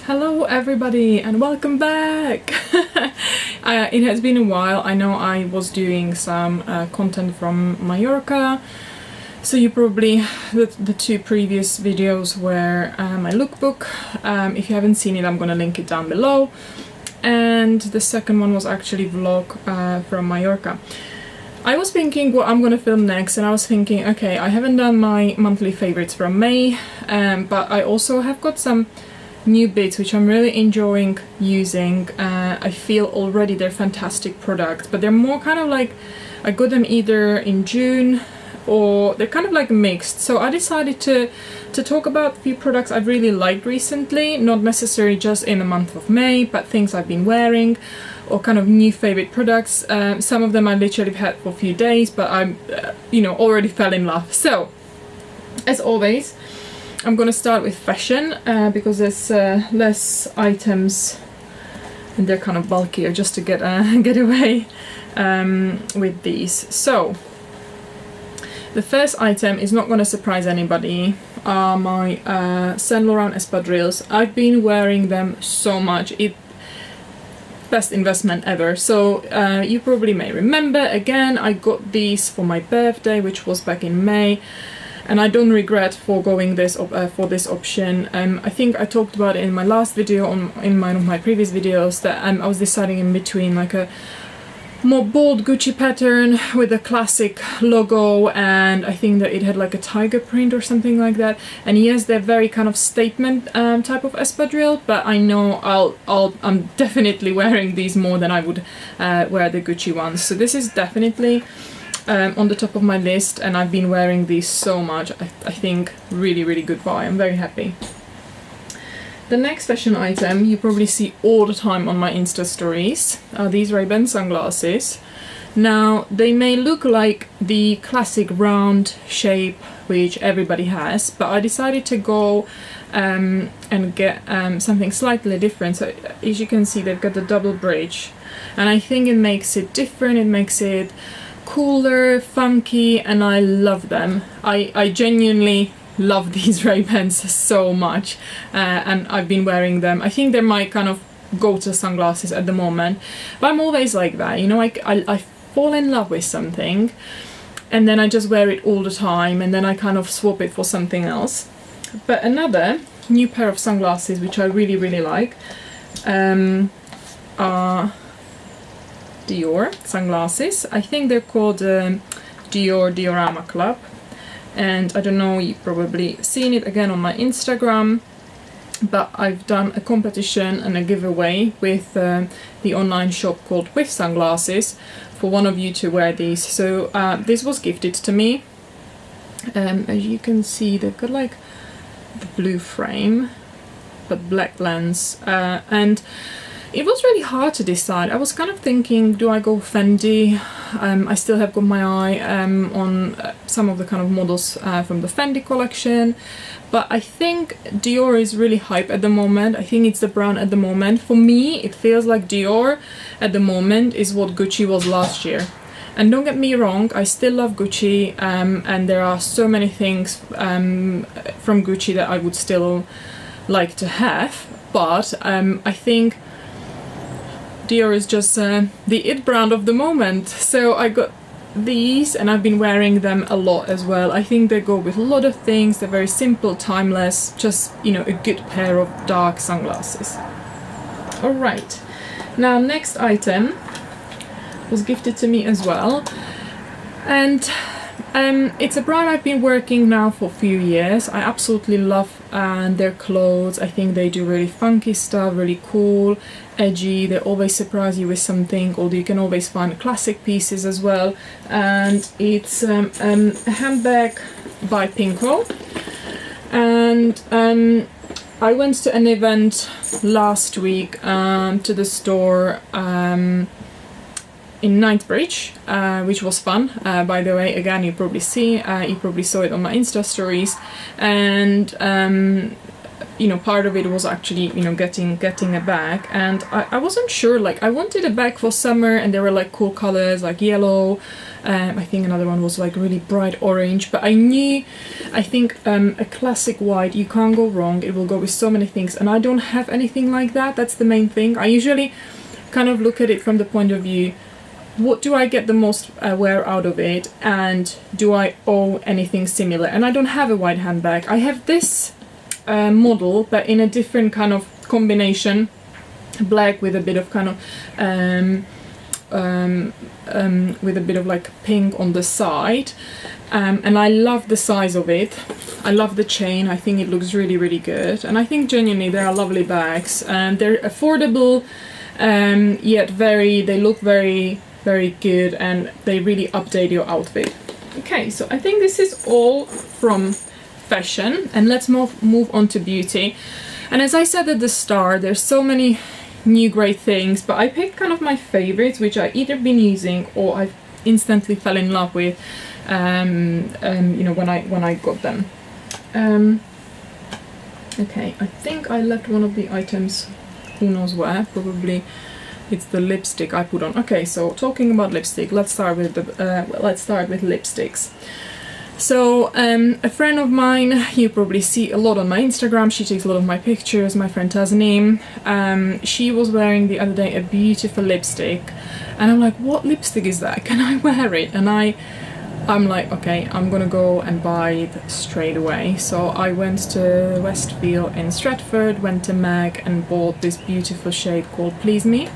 Hello everybody and welcome back! It has been a while. I know I was doing some content from Mallorca, so you probably, the two previous videos were my lookbook. If you haven't seen it, I'm gonna link it down below, and the second one was actually vlog from Mallorca. I was thinking what I'm gonna film next, and I was thinking, okay, I haven't done my monthly favorites from May, but I also have got some new bits which I'm really enjoying using. I feel already they're fantastic products, but they're more kind of like, I got them either in June or they're kind of like mixed. So I decided to talk about a few products I've really liked recently, not necessarily just in the month of May, but things I've been wearing or kind of new favorite products. Some of them I literally had for a few days, but I'm already fell in love. So as always, I'm gonna start with fashion because there's less items and they're kind of bulkier, just to get away with these. So the first item is not gonna surprise anybody. Are my Saint Laurent espadrilles. I've been wearing them so much. Best investment ever. So you probably may remember, again, I got these for my birthday, which was back in May. And I don't regret foregoing this for this option. I think I talked about it in my last video, in one of my previous videos, that I was deciding in between like a more bold Gucci pattern with a classic logo, and I think that it had like a tiger print or something like that. And yes, they're very kind of statement type of espadrille, but I know I'm definitely wearing these more than I would wear the Gucci ones. So this is definitely on the top of my list, and I've been wearing these so much. I think really good buy. I'm very happy. The next fashion item you probably see all the time on my Insta stories are these Ray-Ban sunglasses. Now they may look like the classic round shape which everybody has, but I decided to go and get something slightly different. So as you can see, they've got the double bridge, and I think it makes it different. It makes it cooler, funky, and I love them. I genuinely love these Ray-Bans so much, and I've been wearing them. I think they're my kind of go-to sunglasses at the moment, but I'm always like that, you know. I fall in love with something and then I just wear it all the time, and then I kind of swap it for something else. But another new pair of sunglasses which I really like are Dior sunglasses. I think they're called Diorama Club, and I don't know, you've probably seen it again on my Instagram, but I've done a competition and a giveaway with the online shop called With Sunglasses for one of you to wear these. So this was gifted to me. As you can see, they've got like the blue frame but black lens, and it was really hard to decide. I was kind of thinking, do I go Fendi? I still have got my eye on some of the kind of models from the Fendi collection, but I think Dior is really hype at the moment. I think it's the brand at the moment. For me, it feels like Dior at the moment is what Gucci was last year. And don't get me wrong, I still love Gucci, and there are so many things from Gucci that I would still like to have, but I think Dior is just the it brand of the moment. So I got these and I've been wearing them a lot as well. I think they go with a lot of things. They're very simple, timeless, just, you know, a good pair of dark sunglasses. Alright, now next item was gifted to me as well, and it's a brand I've been working now for a few years. I absolutely love their clothes. I think they do really funky stuff, really cool, edgy. They always surprise you with something, although you can always find classic pieces as well. And it's a handbag by Pinko, and I went to an event last week to the store in Knightsbridge, which was fun. By the way, again, you probably saw it on my Insta stories, and you know, part of it was actually, you know, getting a bag. And I wasn't sure, like I wanted a bag for summer, and there were like cool colors like yellow, I think another one was like really bright orange, but I think a classic white, you can't go wrong, it will go with so many things, and I don't have anything like that. That's the main thing. I usually kind of look at it from the point of view, what do I get the most wear out of it, and do I owe anything similar? And I don't have a white handbag. I have this model, but in a different kind of combination, black with a bit of kind of with a bit of like pink on the side, and I love the size of it. I love the chain. I think it looks really, really good, and I think genuinely they are lovely bags, and they're affordable, yet they look very, very good, and they really update your outfit. Okay, so I think this is all from fashion, and let's move on to beauty. And as I said at the start, there's so many new great things, but I picked kind of my favorites, which I either been using or I instantly fell in love with, you know, when I got them. Okay, I think I left one of the items, who knows where, probably it's the lipstick I put on. Okay, so talking about lipstick, let's start with lipsticks. So a friend of mine, you probably see a lot on my Instagram, she takes a lot of my pictures, my friend Tasneem, she was wearing the other day a beautiful lipstick, and I'm like, what lipstick is that? Can I wear it? And I'm like, okay, I'm gonna go and buy it straight away. So I went to Westfield in Stratford, went to MAC and bought this beautiful shade called Please Me.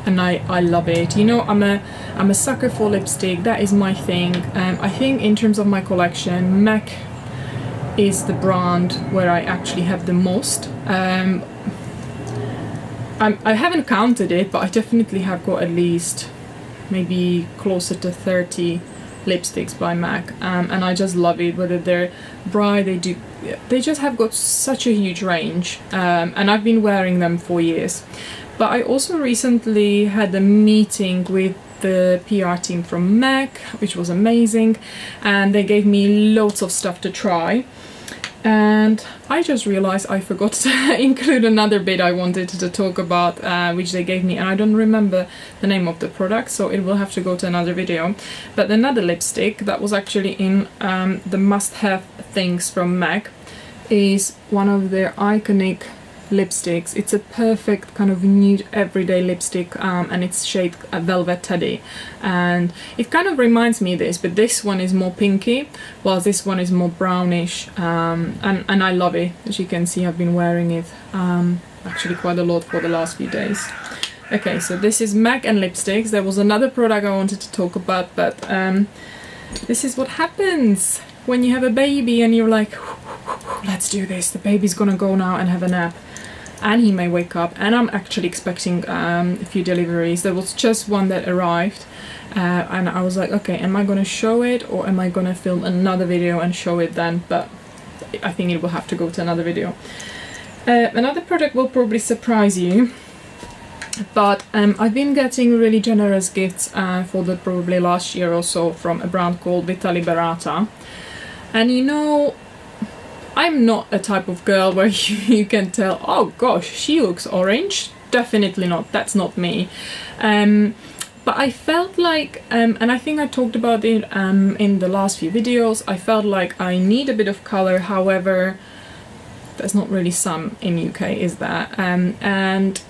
And I love it. You know, I'm a sucker for lipstick. That is my thing. I think in terms of my collection, MAC is the brand where I actually have the most. I haven't counted it, but I definitely have got at least maybe closer to 30 lipsticks by MAC, and I just love it. Whether they're bright, they just have got such a huge range, and I've been wearing them for years. But I also recently had a meeting with the PR team from MAC, which was amazing, and they gave me loads of stuff to try. And I just realized I forgot to include another bit I wanted to talk about, which they gave me, and I don't remember the name of the product, so it will have to go to another video. But another lipstick that was actually in the must-have things from MAC is one of their iconic lipsticks. It's a perfect kind of nude everyday lipstick, and it's shade Velvet Teddy, and it kind of reminds me of this, but this one is more pinky while this one is more brownish, and I love it. As you can see, I've been wearing it actually quite a lot for the last few days. Okay, so this is MAC and lipsticks. There was another product I wanted to talk about, but this is what happens when you have a baby and you're like, let's do this, the baby's gonna go now and have a nap, and he may wake up, and I'm actually expecting a few deliveries. There was just one that arrived, and I was like, okay, am I gonna show it, or am I gonna film another video and show it then? But I think it will have to go to another video. Another product will probably surprise you, but I've been getting really generous gifts for the probably last year or so from a brand called Vita Liberata. And you know, I'm not a type of girl where you can tell, oh gosh, she looks orange. Definitely not, that's not me. But I felt like, and I think I talked about it in the last few videos, I felt like I need a bit of color. However, there's not really sun in UK, is there? And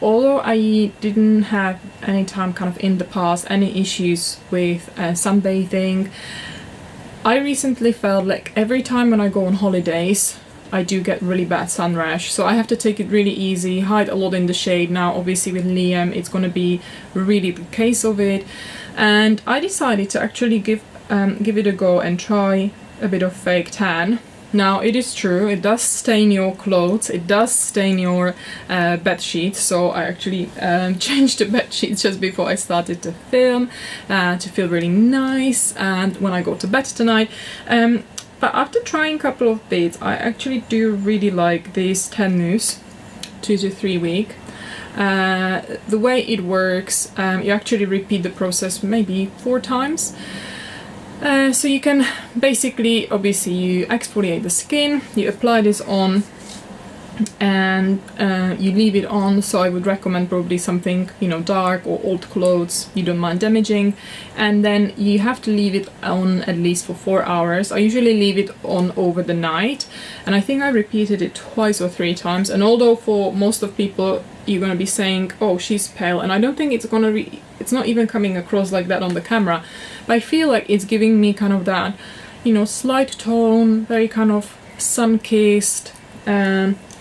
although I didn't have any time kind of in the past any issues with sunbathing, I recently felt like every time when I go on holidays I do get really bad sun rash, so I have to take it really easy, hide a lot in the shade. Now obviously with Liam it's gonna be really the case of it, and I decided to actually give it a go and try a bit of fake tan. Now it is true, it does stain your clothes, it does stain your bed sheets, so I actually changed the bed sheets just before I started to film to feel really nice and when I go to bed tonight. But after trying a couple of bits, I actually do really like this 10 mousse 2 to 3 week. The way it works, you actually repeat the process maybe 4 times. So you can basically, obviously you exfoliate the skin, you apply this on and you leave it on. So I would recommend probably something, you know, dark or old clothes you don't mind damaging, and then you have to leave it on at least for 4 hours. I usually leave it on over the night, and I think I repeated it twice or 3 times. And although for most of people you're gonna be saying, oh, she's pale, and I don't think it's not even coming across like that on the camera, but I feel like it's giving me kind of that, you know, slight tone, very kind of sun-kissed,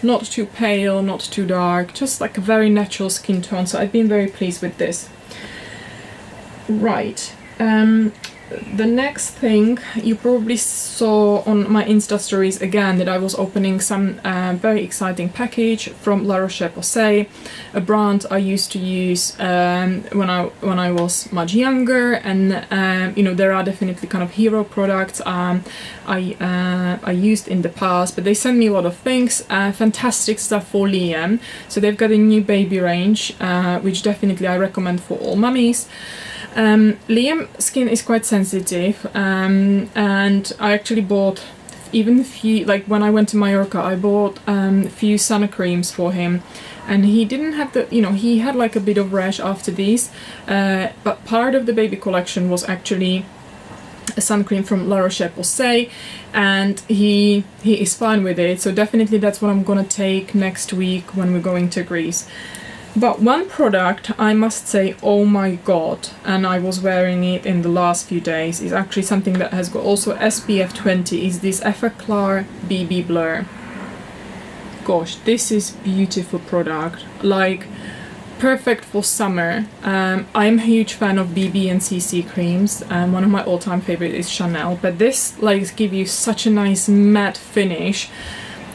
not too pale, not too dark, just like a very natural skin tone. So I've been very pleased with this. Right, the next thing you probably saw on my Insta stories again, that I was opening some very exciting package from La Roche-Posay, a brand I used to use when I was much younger, and you know, there are definitely kind of hero products I used in the past, but they send me a lot of things, fantastic stuff for Liam. So they've got a new baby range, which definitely I recommend for all mummies. Liam's skin is quite sensitive, and I actually bought even a few, like when I went to Mallorca, I bought a few sun creams for him, and he didn't have the, you know, he had like a bit of rash after these, but part of the baby collection was actually a sun cream from La Roche-Posay, and he is fine with it. So definitely that's what I'm gonna take next week when we're going to Greece. But one product I must say, oh my god, and I was wearing it in the last few days, is actually something that has got also SPF 20, is this Effaclar BB Blur. Gosh, this is beautiful product, like perfect for summer. I'm a huge fan of BB and CC creams, and one of my all-time favorite is Chanel, but this like gives you such a nice matte finish.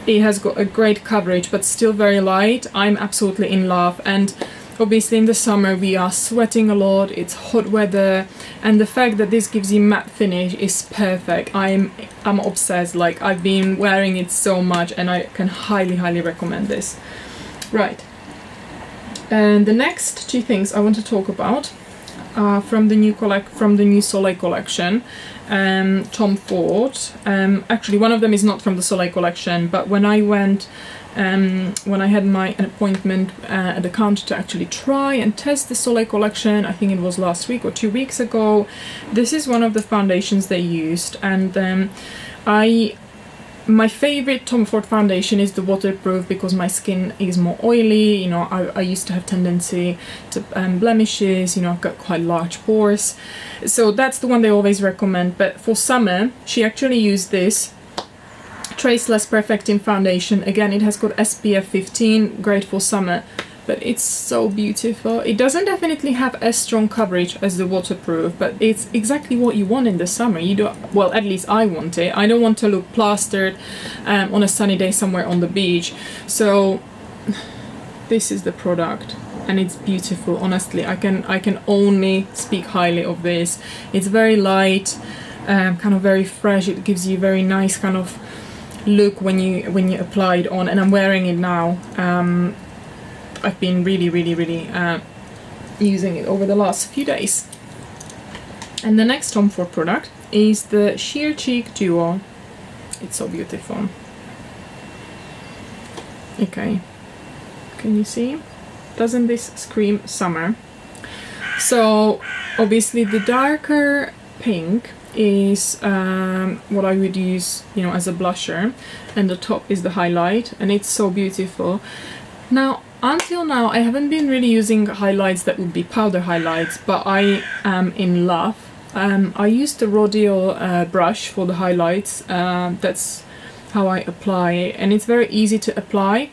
It has got a great coverage, but still very light. I'm absolutely in love, and obviously in the summer we are sweating a lot, it's hot weather, and the fact that this gives you matte finish is perfect. I'm obsessed, like I've been wearing it so much, and I can highly recommend this. Right, and the next 2 things I want to talk about from the new Soleil collection. Tom Ford. Actually, one of them is not from the Soleil collection, but when I went, when I had my appointment at the counter to actually try and test the Soleil collection, I think it was last week or 2 weeks ago, this is one of the foundations they used, and my favorite Tom Ford foundation is the waterproof, because my skin is more oily, you know, I used to have tendency to blemishes, you know, I've got quite large pores, so that's the one they always recommend. But for summer, she actually used this Traceless Perfecting Foundation. Again, it has got SPF 15, great for summer, but it's so beautiful. It doesn't definitely have as strong coverage as the waterproof, but it's exactly what you want in the summer. You don't, well, at least I want it. I don't want to look plastered on a sunny day somewhere on the beach. So this is the product, and it's beautiful. Honestly, I can only speak highly of this. It's very light, kind of very fresh. It gives you a very nice kind of look when you apply it on, and I'm wearing it now. I've been really using it over the last few days. And the next Tom Ford product is the Sheer Cheek Duo. It's so beautiful. Okay, can you see? Doesn't this scream summer? So obviously the darker pink is what I would use, you know, as a blusher, and the top is the highlight, and it's so beautiful. Now, until now, I haven't been really using highlights that would be powder highlights, but I am in love. I use the Rodial brush for the highlights. That's how I apply it, and it's very easy to apply.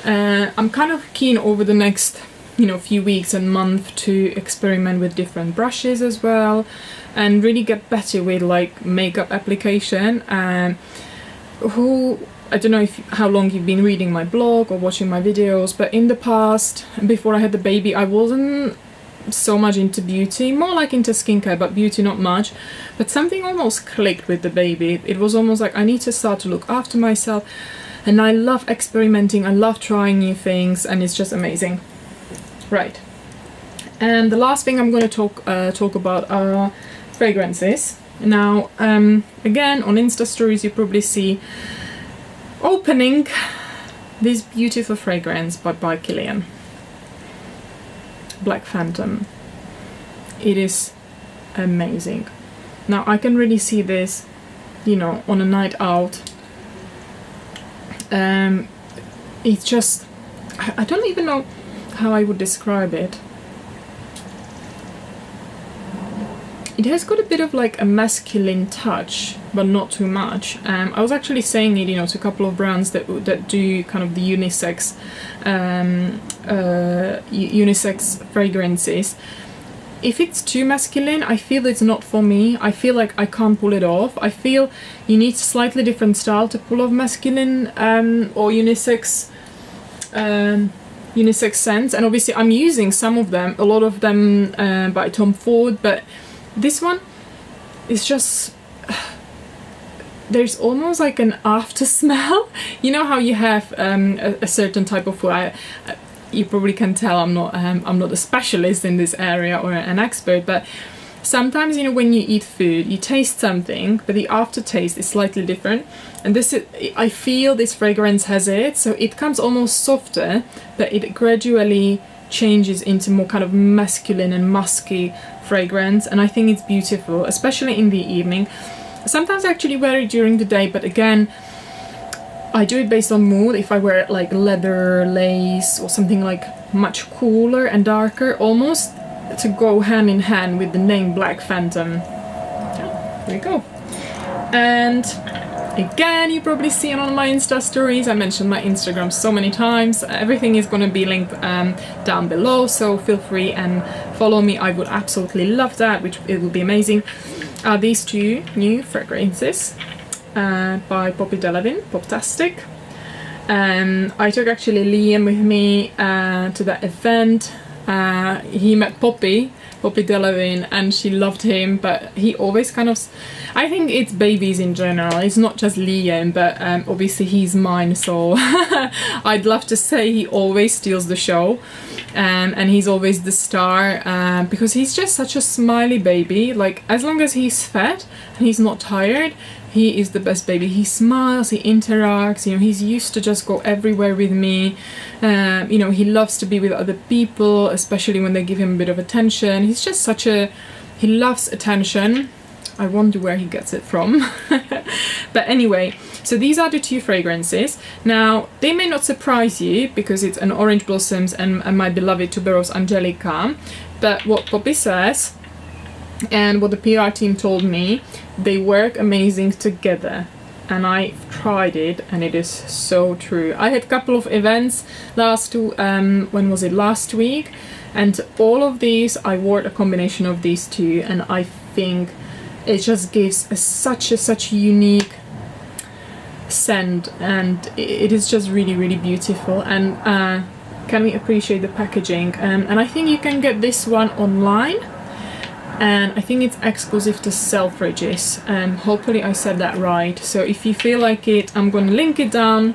I'm kind of keen over the next, you know, few weeks and month to experiment with different brushes as well, and really get better with like makeup application. I don't know how long you've been reading my blog or watching my videos, but in the past, before I had the baby, I wasn't so much into beauty, more like into skincare, but beauty not much. But something almost clicked with the baby. It was almost like I need to start to look after myself, and I love experimenting, I love trying new things, and it's just amazing. Right, and the last thing I'm going to talk about are fragrances. Now, again, on Insta stories you probably see opening this beautiful fragrance by Kilian, Black Phantom. It is amazing. Now I can really see this, you know, on a night out. It's just, I don't even know how I would describe it. It has got a bit of like a masculine touch, but not too much. I was actually saying it, you know, to a couple of brands that do kind of the unisex unisex fragrances. If it's too masculine, I feel it's not for me. I feel like I can't pull it off. I feel you need slightly different style to pull off masculine or unisex unisex scents. And obviously I'm using some of them, a lot of them by Tom Ford, but this one is just, there's almost like an after smell. You know how you have a certain type of food. You probably can tell I'm not a specialist in this area or an expert, but sometimes, you know, when you eat food, you taste something, but the aftertaste is slightly different. And this is, I feel this fragrance has it. So it comes almost softer, but it gradually changes into more kind of masculine and musky fragrance, and I think it's beautiful, especially in the evening. Sometimes I actually wear it during the day, but again, I do it based on mood. If I wear like leather, lace, or something like much cooler and darker, almost to go hand in hand with the name Black Phantom. There we go. And again, you probably see it on my Insta stories. I mentioned my Instagram so many times. Everything is going to be linked down below, so feel free and follow me. I would absolutely love that, which it would be amazing. These two new fragrances by Poppy Delevingne, Poptastic. I took actually Liam with me to that event. He met Poppy Delevingne, and she loved him, but he always kind of, I think it's babies in general, it's not just Liam, but obviously he's mine, so I'd love to say he always steals the show, and he's always the star, because he's just such a smiley baby. Like, as long as he's fed and he's not tired, he is the best baby. He smiles, he interacts, you know, he's used to just go everywhere with me. You know, he loves to be with other people, especially when they give him a bit of attention. He's just such a, he loves attention. I wonder where he gets it from. But anyway, so these are the two fragrances. Now, they may not surprise you because it's an Orange Blossoms and my beloved Tuberose Angelica, but what Poppy says and what the PR team told me, they work amazing together, and I tried it and it is so true. I had a couple of events last week, and all of these I wore a combination of these two, and I think it just gives such a unique scent, and it is just really beautiful. And can we appreciate the packaging, and I think you can get this one online, and I think it's exclusive to Selfridges, and hopefully I said that right. So if you feel like it, I'm gonna link it down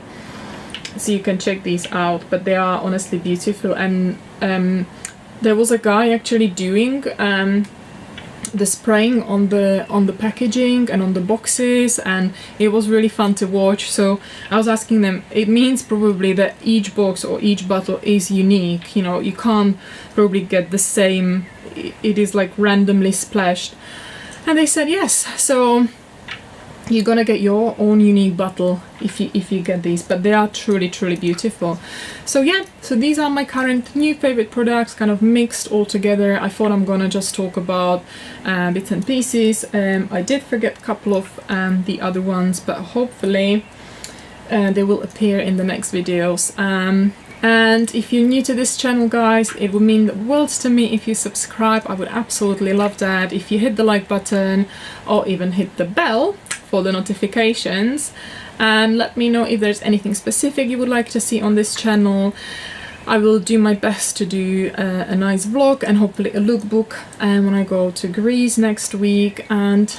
so you can check these out, but they are honestly beautiful. And there was a guy actually doing the spraying on the packaging and on the boxes, and it was really fun to watch. So I was asking them, it means probably that each box or each bottle is unique, you know, you can't probably get the same, it is like randomly splashed. And they said yes, so you're gonna get your own unique bottle if you get these, but they are truly beautiful. So yeah, so these are my current new favorite products, kind of mixed all together. I thought I'm gonna just talk about bits and pieces. I did forget a couple of the other ones, but hopefully they will appear in the next videos. And if you're new to this channel, guys, it would mean the world to me if you subscribe. I would absolutely love that. If you hit the like button or even hit the bell for the notifications, and let me know if there's anything specific you would like to see on this channel. I will do my best to do a nice vlog and hopefully a lookbook when I go to Greece next week, and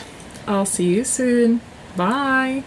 I'll see you soon. Bye!